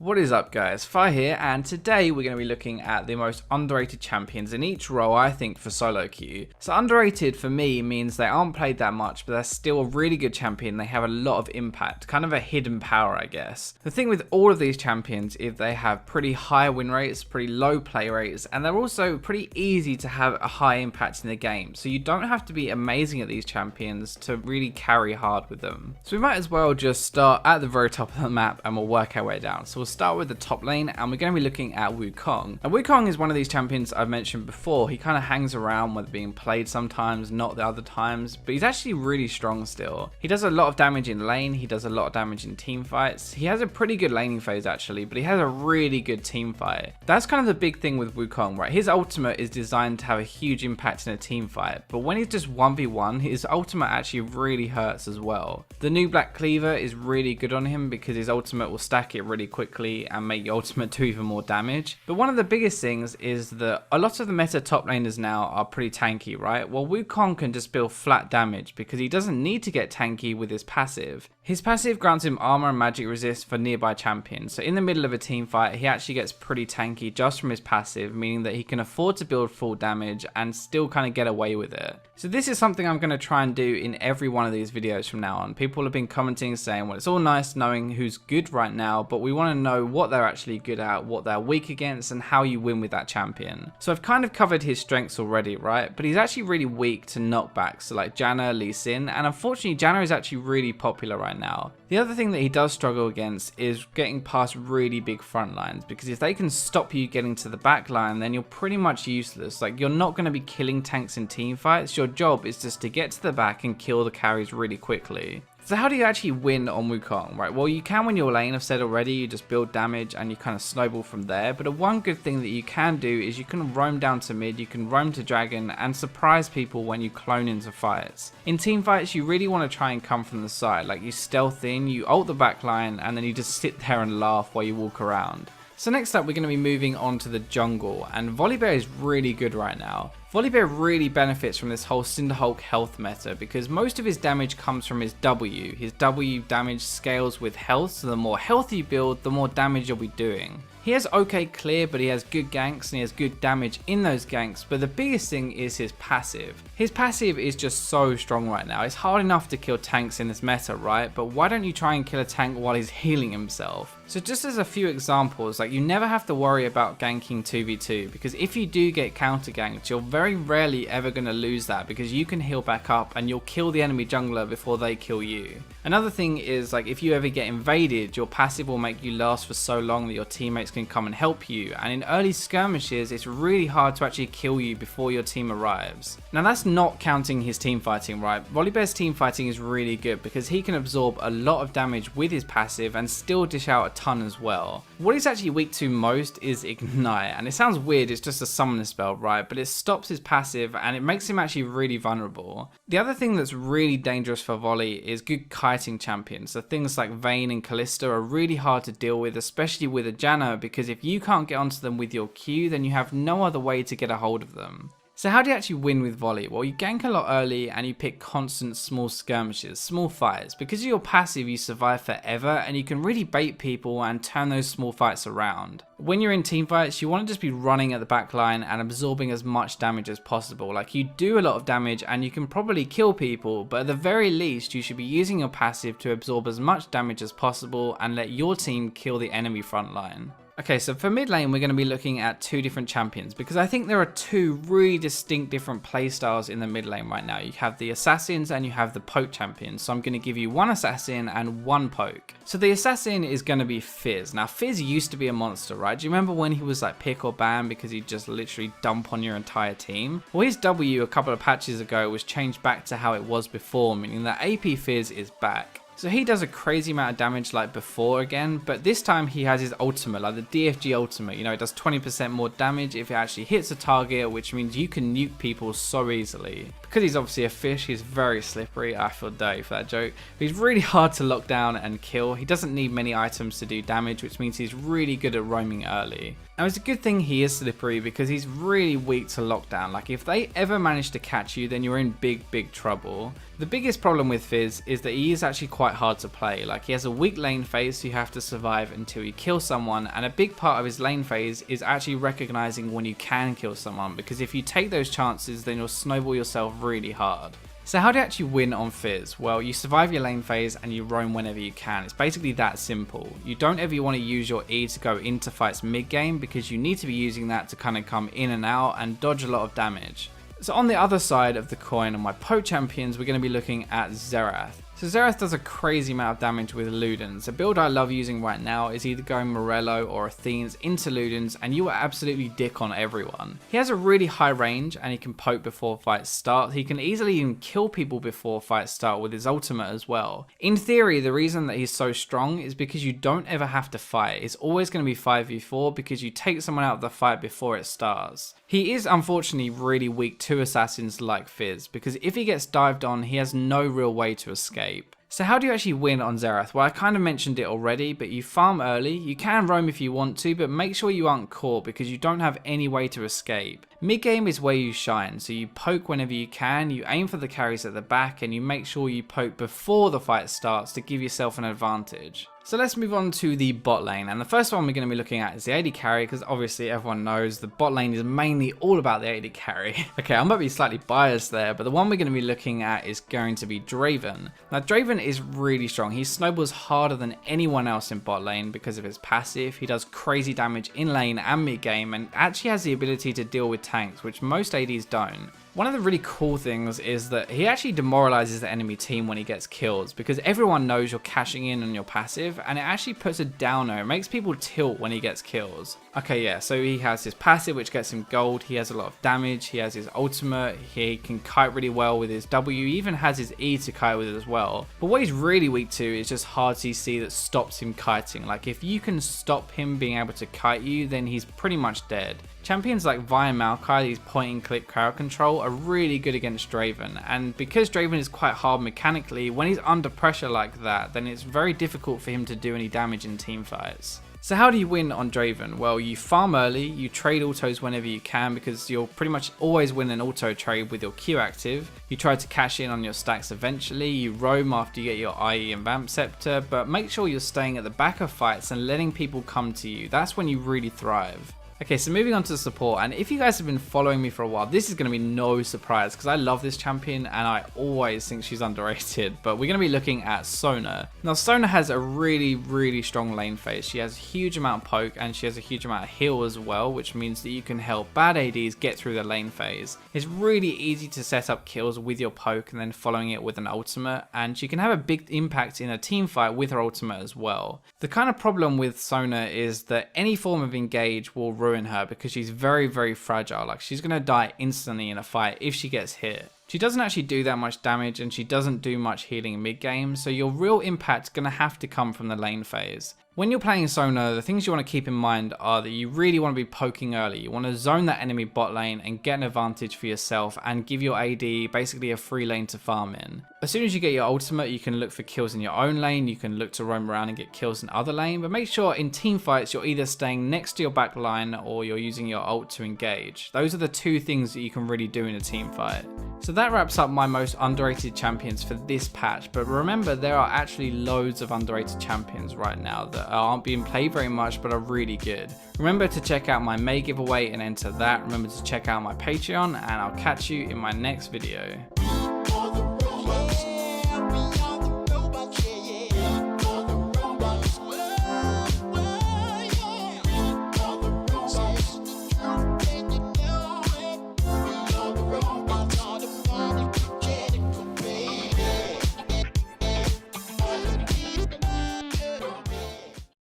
What is up guys, Fire here, and today we're going to be looking at the most underrated champions in each role I think for solo queue. So underrated for me means they aren't played that much, but they're still a really good champion. They have a lot of impact, kind of a hidden power I guess. The thing with all of these champions is they have pretty high win rates, pretty low play rates, and they're also pretty easy to have a high impact in the game. So you don't have to be amazing at these champions to really carry hard with them. So we might as well just start at the very top of the map and we'll work our way down. So we'll start with the top lane and we're going to be looking at Wukong. And Wukong is one of these champions I've mentioned before. He kind of hangs around with being played sometimes, not the other times, but he's actually really strong still. He does a lot of damage in lane, he does a lot of damage in team fights. He has a pretty good laning phase actually, but he has a really good team fight. That's kind of the big thing with Wukong, right? His ultimate is designed to have a huge impact in a team fight, but when he's just 1v1, his ultimate actually really hurts as well. The new Black Cleaver is really good on him because his ultimate will stack it really quickly and make your ultimate do even more damage. But one of the biggest things is that a lot of the meta top laners now are pretty tanky, right? Well, Wukong can just deal flat damage because he doesn't need to get tanky with his passive. His passive grants him armor and magic resist for nearby champions, so in the middle of a team fight he actually gets pretty tanky just from his passive, meaning that he can afford to build full damage and still kind of get away with it. So this is something I'm going to try and do in every one of these videos from now on. People have been commenting saying, well, it's all nice knowing who's good right now, but we want to know what they're actually good at, what they're weak against, and how you win with that champion. So I've kind of covered his strengths already, right? But he's actually really weak to knockbacks, so like Janna, Lee Sin, and unfortunately Janna is actually really popular right now. The other thing that he does struggle against is getting past really big front lines, because if they can stop you getting to the back line, then you're pretty much useless. Like, you're not going to be killing tanks in team fights. Your job is just to get to the back and kill the carries really quickly. So how do you actually win on Wukong, right? Well, you can win your lane, I've said already, you just build damage and you kind of snowball from there. But one good thing that you can do is you can roam down to mid, you can roam to dragon and surprise people when you clone into fights. In team fights, you really want to try and come from the side, like you stealth in, you ult the backline and then you just sit there and laugh while you walk around. So next up, we're going to be moving on to the jungle, and Volibear is really good right now. Volibear really benefits from this whole Cinderhulk health meta because most of his damage comes from his W. His W damage scales with health, so the more health you build, the more damage you'll be doing. He has okay clear, but he has good ganks and he has good damage in those ganks, but the biggest thing is his passive. His passive is just so strong right now. It's hard enough to kill tanks in this meta, right? But why don't you try and kill a tank while he's healing himself? So just as a few examples, like you never have to worry about ganking 2v2 because if you do get counter ganked, you're very rarely ever going to lose that because you can heal back up and you'll kill the enemy jungler before they kill you. Another thing is, like, if you ever get invaded, your passive will make you last for so long that your teammates can come and help you, and in early skirmishes it's really hard to actually kill you before your team arrives. Now that's not counting his team fighting, right? Volibear's team fighting is really good because he can absorb a lot of damage with his passive and still dish out a ton as well. What he's actually weak to most is Ignite, and it sounds weird, it's just a summoner spell, right? But it stops his passive and it makes him actually really vulnerable. The other thing that's really dangerous for Volley is good kiting champions. So things like Vayne and Kalista are really hard to deal with, especially with a Janna, because if you can't get onto them with your Q, then you have no other way to get a hold of them. So how do you actually win with Volley? Well, you gank a lot early and you pick constant small skirmishes, small fights. Because of your passive, you survive forever and you can really bait people and turn those small fights around. When you're in team fights, you want to just be running at the back line and absorbing as much damage as possible. Like, you do a lot of damage and you can probably kill people, but at the very least, you should be using your passive to absorb as much damage as possible and let your team kill the enemy front line. Okay, so for mid lane, we're going to be looking at two different champions because I think there are two really distinct different playstyles in the mid lane right now. You have the assassins and you have the poke champions. So I'm going to give you one assassin and one poke. So the assassin is going to be Fizz. Now Fizz used to be a monster, right? Do you remember when he was like pick or ban because he'd just literally dump on your entire team? Well, his W a couple of patches ago was changed back to how it was before, meaning that AP Fizz is back. So he does a crazy amount of damage like before again, but this time he has his ultimate, like the DFG ultimate. You know, it does 20% more damage if it actually hits a target, which means you can nuke people so easily. Because he's obviously a fish, he's very slippery. I feel dirty for that joke. But he's really hard to lock down and kill. He doesn't need many items to do damage, which means he's really good at roaming early. Now it's a good thing he is slippery because he's really weak to lockdown. Like if they ever manage to catch you, then you're in big trouble. The biggest problem with Fizz is that he is actually quite hard to play. Like he has a weak lane phase, so you have to survive until you kill someone, and a big part of his lane phase is actually recognizing when you can kill someone, because if you take those chances, then you'll snowball yourself really hard. So how do you actually win on Fizz? Well, you survive your lane phase and you roam whenever you can. It's basically that simple. You don't ever want to use your E to go into fights mid game, because you need to be using that to kind of come in and out and dodge a lot of damage. So on the other side of the coin, on my poke champions, we're going to be looking at Xerath. So Xerath does a crazy amount of damage with Ludens. A build I love using right now is either going Morello or Athene's into Ludens, and you will absolutely dick on everyone. He has a really high range and he can poke before fights start. He can easily even kill people before fights start with his ultimate as well. In theory, the reason that he's so strong is because you don't ever have to fight. It's always going to be 5v4 because you take someone out of the fight before it starts. He is unfortunately really weak to assassins like Fizz, because if he gets dived on, he has no real way to escape. So how do you actually win on Xerath? Well, I kind of mentioned it already, but you farm early. You can roam if you want to, but make sure you aren't caught because you don't have any way to escape. Mid game is where you shine, so you poke whenever you can, you aim for the carries at the back, and you make sure you poke before the fight starts to give yourself an advantage. So let's move on to the bot lane, and the first one we're going to be looking at is the AD carry, because obviously everyone knows the bot lane is mainly all about the AD carry. Okay, I might be slightly biased there, but the one we're going to be looking at is going to be Draven. Now Draven is really strong. He snowballs harder than anyone else in bot lane because of his passive. He does crazy damage in lane and mid game, and actually has the ability to deal with tanks, which most ADs don't. One of the really cool things is that he actually demoralizes the enemy team when he gets kills, because everyone knows you're cashing in on your passive, and it actually puts a downer. It makes people tilt when he gets kills. Okay, yeah, so he has his passive, which gets him gold. He has a lot of damage. He has his ultimate. He can kite really well with his W. He even has his E to kite with it as well. But what he's really weak to is just hard CC that stops him kiting. Like if you can stop him being able to kite you, then he's pretty much dead. Champions like Vi and Maokai, these point and click crowd control, are really good against Draven, and because Draven is quite hard mechanically, when he's under pressure like that, then it's very difficult for him to do any damage in team fights. So how do you win on Draven? Well, you farm early, you trade autos whenever you can, because you'll pretty much always win an auto trade with your Q active. You try to cash in on your stacks eventually, you roam after you get your IE and Vamp Scepter, but make sure you're staying at the back of fights and letting people come to you. That's when you really thrive. Okay, so moving on to the support, and if you guys have been following me for a while, this is going to be no surprise because I love this champion and I always think she's underrated, but we're going to be looking at Sona. Now Sona has a really strong lane phase. She has a huge amount of poke and she has a huge amount of heal as well, which means that you can help bad ADs get through the lane phase. It's really easy to set up kills with your poke and then following it with an ultimate, and she can have a big impact in a team fight with her ultimate as well. The kind of problem with Sona is that any form of engage will ruin her because she's very fragile. Like she's gonna die instantly in a fight if she gets hit. She doesn't actually do that much damage and she doesn't do much healing mid game, so your real impact's gonna have to come from the lane phase. When you're playing Sona, the things you want to keep in mind are that you really want to be poking early. You want to zone that enemy bot lane and get an advantage for yourself and give your AD basically a free lane to farm in. As soon as you get your ultimate, you can look for kills in your own lane, you can look to roam around and get kills in other lane, but make sure in team fights you're either staying next to your back line or you're using your ult to engage. Those are the two things that you can really do in a team fight. So that wraps up my most underrated champions for this patch, but remember there are actually loads of underrated champions right now that aren't being played very much but are really good. Remember to check out my May giveaway and enter that. Remember to check out my Patreon, and I'll catch you in my next video.